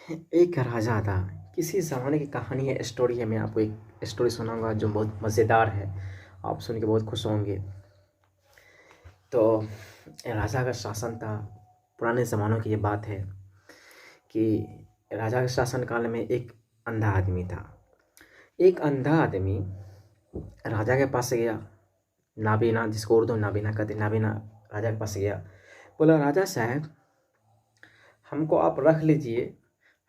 एक राजा था। किसी ज़माने की कहानी है, स्टोरी है। मैं आपको एक स्टोरी सुनाऊंगा जो बहुत मज़ेदार है। आप सुन के बहुत खुश होंगे। तो राजा का शासन था। पुराने ज़मानों की ये बात है कि राजा के शासन काल में एक अंधा आदमी था। एक अंधा आदमी राजा के पास गया। नाबीना, जिसको उर्दू में नाबीना कहते हैं, नाबीना राजा के पास गया। बोला, राजा साहब, हमको आप रख लीजिए।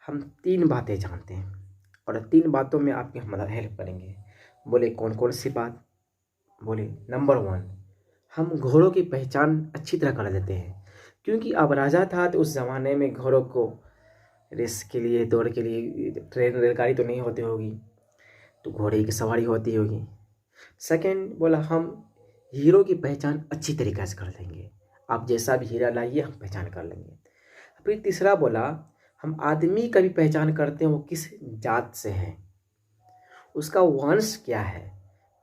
हम 3 बातें जानते हैं और 3 बातों में आपकी हम मदद हेल्प करेंगे। बोले, कौन कौन सी बात? बोले, नंबर 1, हम घोड़ों की पहचान अच्छी तरह कर लेते हैं। क्योंकि अब राजा था तो उस ज़माने में घोड़ों को रेस के लिए, दौड़ के लिए ट्रेन रेलगाड़ी तो नहीं होती होगी, तो घोड़े की सवारी होती होगी। सेकंड बोला, हम हीरो की पहचान अच्छी तरीक़े से कर लेंगे। आप जैसा भी हीरा लाइए हम पहचान कर लेंगे। फिर तीसरा बोला, हम आदमी का भी पहचान करते हैं वो किस जात से है, उसका वंश क्या है।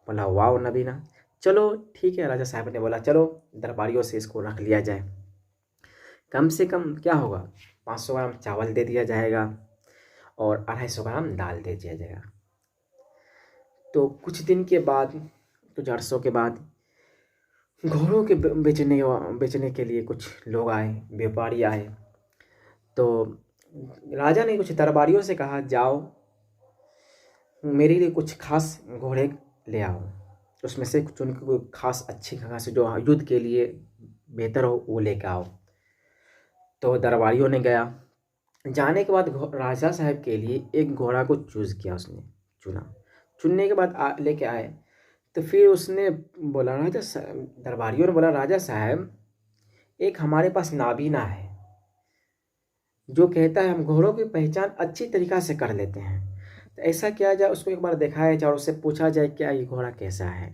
बोला, वाह नबीना, चलो ठीक है। राजा साहब ने बोला, चलो दरबारियों से इसको रख लिया जाए। कम से कम क्या होगा, 500 ग्राम चावल दे दिया जाएगा और 250 ग्राम दाल दे दिया जाएगा। तो कुछ दिन के बाद, कुछ अरसों के बाद, घोड़ों के बेचने के लिए कुछ लोग आए, व्यापारी आए। तो राजा ने कुछ दरबारियों से कहा, जाओ मेरे लिए कुछ खास घोड़े ले आओ, उसमें से चुन के कोई खास अच्छी खास जो युद्ध के लिए बेहतर हो वो लेकर आओ। तो दरबारियों ने गया। जाने के बाद राजा साहब के लिए एक घोड़ा को चूज़ किया, उसने चुना। चुनने के बाद लेके आए। तो फिर उसने बोला, दरबारियों ने बोला, राजा साहब, एक हमारे पास नाबीना है जो कहता है हम घोड़ों की पहचान अच्छी तरीक़ा से कर लेते हैं। तो ऐसा किया जाए, उसको एक बार दिखाया जाए और उससे पूछा जाए क्या ये घोड़ा कैसा है।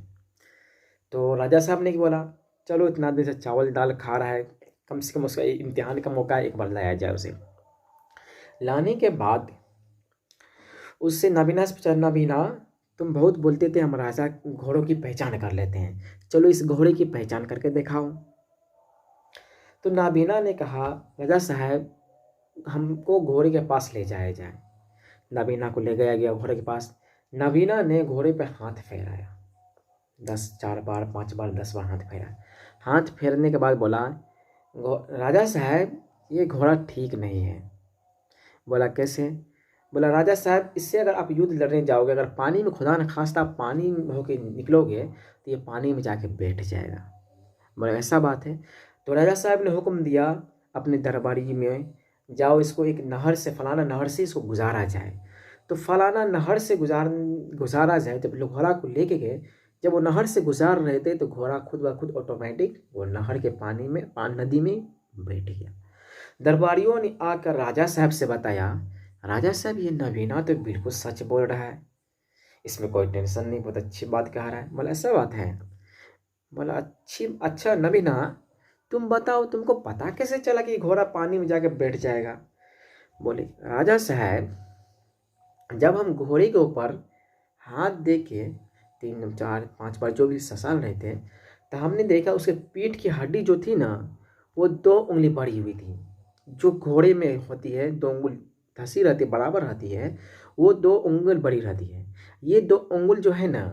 तो राजा साहब ने बोला, चलो इतना दिन से चावल दाल खा रहा है, कम से कम उसका इम्तिहान का मौका एक बार लाया जाए। उसे लाने के बाद उससे नाबीना से पूछा, नाबीना, तुम बहुत बोलते थे हम राजा घोड़ों की पहचान कर लेते हैं, चलो इस घोड़े की पहचान करके दिखाओ। तो नाबीना ने कहा, राजा साहब, हमको घोड़े के पास ले जाया जाए। नबीना को ले गया गया घोड़े के पास। नबीना ने घोड़े पे हाथ फेराया, 4 बार 5 बार 10 बार हाथ फेरा। हाथ फेरने के बाद बोला, राजा साहब, ये घोड़ा ठीक नहीं है। बोला, कैसे? बोला, राजा साहब, इससे अगर आप युद्ध लड़ने जाओगे, अगर पानी में, खुदा न खास्ता पानी में होके निकलोगे तो ये पानी में जाके बैठ जाएगा। बोला, ऐसा बात है? तो राजा साहब ने हुक्म दिया अपने दरबारी में, जाओ इसको एक नहर से, फलाना नहर से इसको गुजारा जाए। तो फलाना नहर से गुजारा जाए। जब लोग घोड़ा को लेके गए, जब वो नहर से गुजार रहे थे तो घोड़ा खुद ब खुद ऑटोमेटिक वो नहर के पानी में, नदी में बैठ गया। दरबारियों ने आकर राजा साहब से बताया, राजा साहब, ये नबीना तो बिल्कुल सच बोल रहा है, इसमें कोई टेंशन नहीं, बहुत अच्छी बात कह रहा है। बोला, ऐसा बात है? बोला, अच्छा नबीना, तुम बताओ, तुमको पता कैसे चला कि घोड़ा पानी में जाके बैठ जाएगा? बोले, राजा साहब, जब हम घोड़े के ऊपर हाथ दे के 3 4 5 बार जो भी ससाल रहे थे, तो हमने देखा उसके पीठ की हड्डी जो थी ना, वो 2 उंगली बढ़ी हुई थी। जो घोड़े में होती है 2 उंगल धसी रहती है, बराबर रहती है, वो 2 उंगल बड़ी रहती है। ये 2 उंगल जो है ना,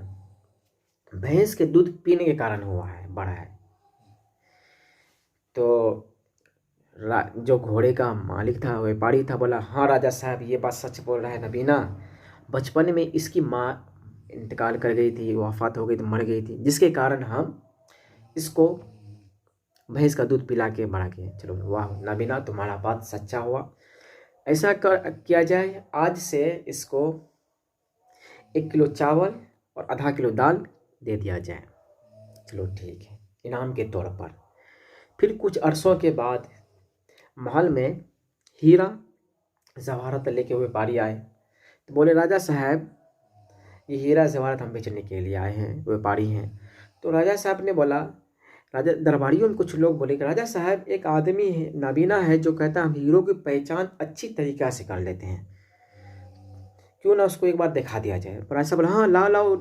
भैंस के दूध पीने के कारण हुआ है, बढ़ा है। तो जो घोड़े का मालिक था, व्यापारी था, बोला, हाँ राजा साहब, ये बात सच बोल रहा है नबीना। बचपन में इसकी माँ इंतकाल कर गई थी, वफ़ात हो गई थी, मर गई थी, जिसके कारण हम इसको भैंस का दूध पिला के बड़ा किए। चलो, वाह नबीना, तुम्हारा बात सच्चा हुआ। ऐसा किया जाए, आज से इसको 1 किलो चावल और आधा किलो दाल दे दिया जाए। चलो ठीक है, इनाम के तौर पर। फिर कुछ अरसों के बाद महल में हीरा जवाहरात लेके व्यापारी आए। तो बोले, राजा साहब, ये हीरा जवाहरात हम बेचने के लिए आए हैं, व्यापारी हैं। तो राजा साहब ने बोला, राजा दरबारियों में कुछ लोग बोले कि राजा साहब, एक आदमी है, नाबीना है, जो कहता है हम हीरो की पहचान अच्छी तरीक़ा से कर लेते हैं, क्यों ना उसको एक बार दिखा दिया जाए। पर राजा साहब बोला, हाँ लाओ लाओ,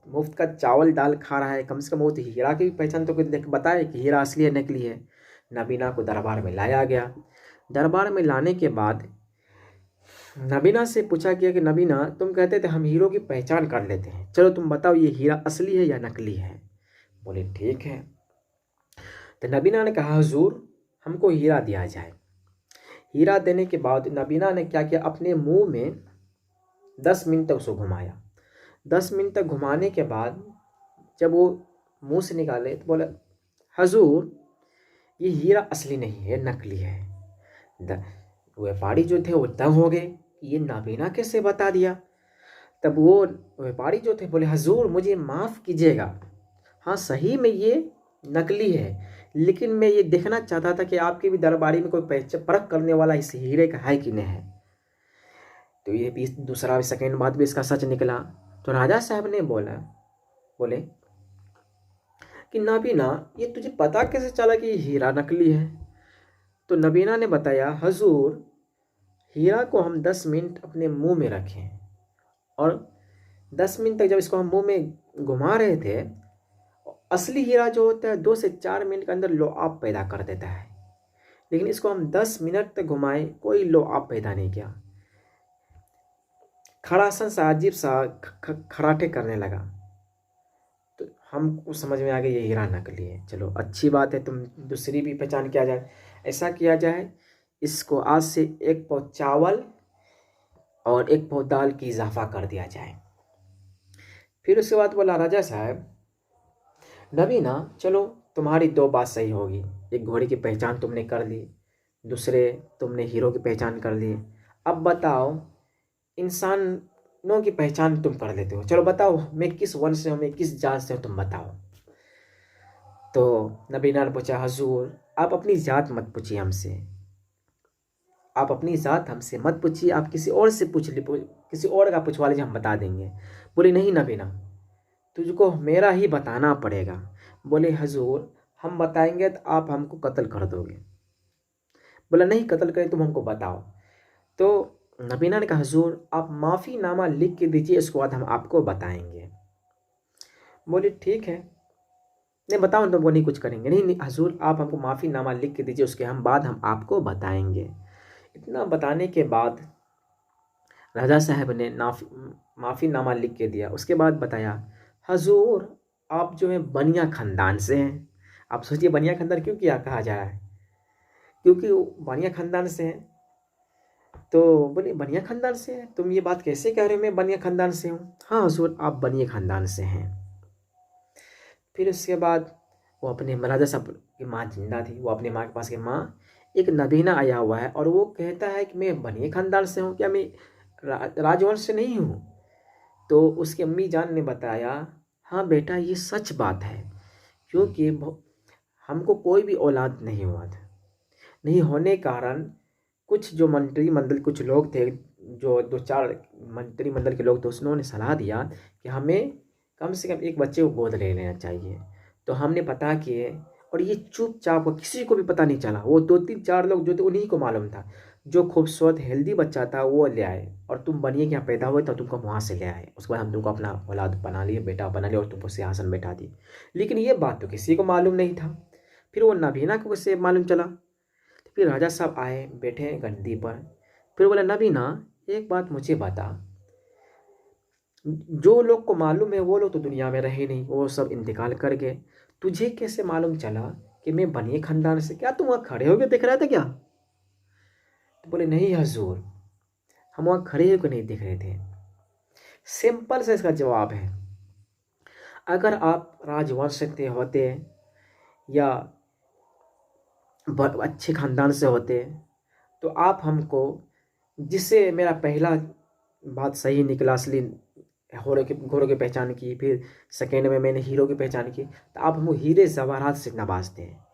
मुफ्त का चावल दाल खा रहा है, कम से कम वो तो हीरा की भी पहचान तो देख बताए कि हीरा असली है नकली है। नबीना को दरबार में लाया गया। दरबार में लाने के बाद नबीना से पूछा गया कि नबीना, तुम कहते थे हम हीरो की पहचान कर लेते हैं, चलो तुम बताओ ये हीरा असली है या नकली है। बोले ठीक है। तो नबीना ने कहा हुजूर हमको हीरा दिया जाए। हीरा देने के बाद नबीना ने क्या किया, अपने मुंह में 10 मिनट तक उसको घुमाया। 10 मिनट तक घुमाने के बाद जब वो मुंह से निकाले तो बोला हुजूर ये हीरा असली नहीं है, नकली है। व्यापारी जो थे वो दंग हो गए, ये नबीना कैसे बता दिया। तब वो व्यापारी जो थे बोले हुजूर मुझे माफ़ कीजिएगा, हाँ सही में ये नकली है, लेकिन मैं ये देखना चाहता था कि आपके भी दरबारी में कोई परख करने वाला इस हीरे का है कि नहीं है। तो ये भी दूसरा सेकेंड बाद भी इसका सच निकला। तो राजा साहब ने बोले कि नबीना ये तुझे पता कैसे चला कि ये हीरा नकली है। तो नबीना ने बताया हुजूर हीरा को हम 10 मिनट अपने मुंह में रखें और 10 मिनट तक जब इसको हम मुंह में घुमा रहे थे, असली हीरा जो होता है 2 से 4 मिनट के अंदर लो आप पैदा कर देता है, लेकिन इसको हम 10 मिनट तक घुमाए कोई लो आप पैदा नहीं किया। खड़ासन सा अजीब सा खराटे करने लगा। तो हमको समझ में आ गया ये हीरा नकली है। चलो अच्छी बात है, तुम दूसरी भी पहचान किया जाए। ऐसा किया जाए इसको आज से 1 पाव चावल और 1 पाव दाल की इजाफा कर दिया जाए। फिर उसके बाद बोला राजा साहब नबीना चलो तुम्हारी 2 बात सही होगी, एक घोड़े की पहचान तुमने कर ली, दूसरे तुमने हीरो की पहचान कर ली, अब बताओ इंसानों की पहचान तुम कर लेते हो, चलो बताओ मैं किस वंश से हूँ, मैं किस जात से हूँ, तुम बताओ। तो नबीना ने पूछा हुजूर आप अपनी जात मत पूछिए हमसे, आप अपनी जात हमसे मत पूछिए, आप किसी और से किसी और का पूछवा लीजिए, हम बता देंगे। बोले नहीं नबीना तुझको मेरा ही बताना पड़ेगा। बोले हुजूर हम बताएंगे तो आप हमको कत्ल कर दोगे। बोला नहीं कत्ल करें तुम हमको बताओ। तो नबीना ने कहा हुजूर आप माफ़ीनामा लिख के दीजिए, इसके बाद हम आपको बताएंगे। बोले ठीक है, नहीं बताओ तो वो नहीं कुछ करेंगे। नहीं हुजूर आप हमको माफ़ीनामा लिख के दीजिए, उसके बाद हम आपको बताएंगे। इतना बताने के बाद राजा साहब ने माफ़ीनामा लिख के दिया। उसके बाद बताया हुजूर आप जो है बनिया ख़ानदान से हैं। आप सोचिए बनिया ख़ानदान क्यों किया कहा जा रहा है, क्योंकि वो बनिया ख़ानदान से हैं। तो बोले बनिया ख़ानदान से हैं, तुम ये बात कैसे कह रहे हो मैं बनिया ख़ानदान से हूँ। हाँ हुजूर आप बनिया ख़ानदान से हैं। फिर उसके बाद वो अपने राजा साहब की माँ जिंदा थी, वो अपने माँ के पास की माँ एक नबीना आया हुआ है और वो कहता है कि मैं बनिया ख़ानदान से हूँ, क्या मैं राजवंश से नहीं हूँ। तो उसकी अम्मी जान ने बताया हाँ बेटा ये सच बात है, क्योंकि हमको कोई भी औलाद नहीं हुआ था, नहीं होने कारण कुछ जो मंत्रिमंडल कुछ लोग थे, जो 2-4 मंत्रिमंडल के लोग थे, उन्होंने सलाह दिया कि हमें कम से कम एक बच्चे को गोद ले लेना चाहिए। तो हमने पता किए और ये चुपचाप किसी को भी पता नहीं चला, वो 2-3-4 लोग जो थे उन्हीं को मालूम था, जो खूबसूरत हेल्दी बच्चा था वो ले आए और तुम बनिए कि यहाँ पैदा हुए तो तुमको वहाँ से ले आए। उसके बाद हम तुमको अपना औलाद बना लिए, बेटा बना लिया और तुमको सिंहासन बैठा दिए। लेकिन ये बात तो किसी को मालूम नहीं था। फिर वो नबीना को उससे मालूम चला। तो फिर राजा साहब आए बैठे गद्दी पर। फिर बोला नबीना एक बात मुझे बता, जो लोग को मालूम है वो लोग तो दुनिया में रहे नहीं, वो सब इंतकाल कर गए, तुझे कैसे मालूम चला कि मैं बनिए ख़ानदान से, क्या तुम वहाँ खड़े होकर देख रहा था क्या। तो बोले नहीं हुजूर हम वहाँ खड़े होकर नहीं देख रहे थे। सिंपल सा इसका जवाब है, अगर आप राजवंश से होते या अच्छे ख़ानदान से होते तो आप हमको, जिससे मेरा पहला बात सही निकला, असली घोड़ों की पहचान की, फिर सेकेंड में मैंने हीरो की पहचान की, तो आप हमको हीरे जवाहरात से नवाजते हैं,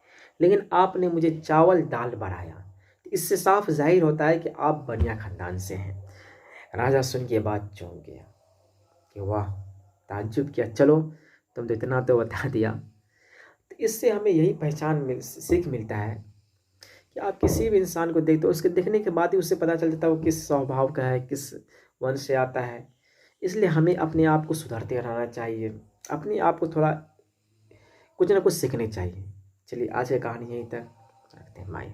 लेकिन आपने मुझे चावल दाल बढ़ाया। इससे साफ जाहिर होता है कि आप बनिया ख़ानदान से हैं। राजा सुन के बात चौंक गया कि वाह, ताज्जुब किया, चलो तुम तो इतना तो बता दिया। तो इससे हमें यही सीख मिलता है कि आप किसी भी इंसान को देखते हो, उसके देखने के बाद ही उससे पता चल जाता है वो किस स्वभाव का है, किस वंश से आता है। इसलिए हमें अपने आप को सुधारते रहना चाहिए, अपने आप को थोड़ा कुछ ना कुछ सीखने चाहिए। चलिए आज की कहानी यहीं तक रखते हैं, बाय।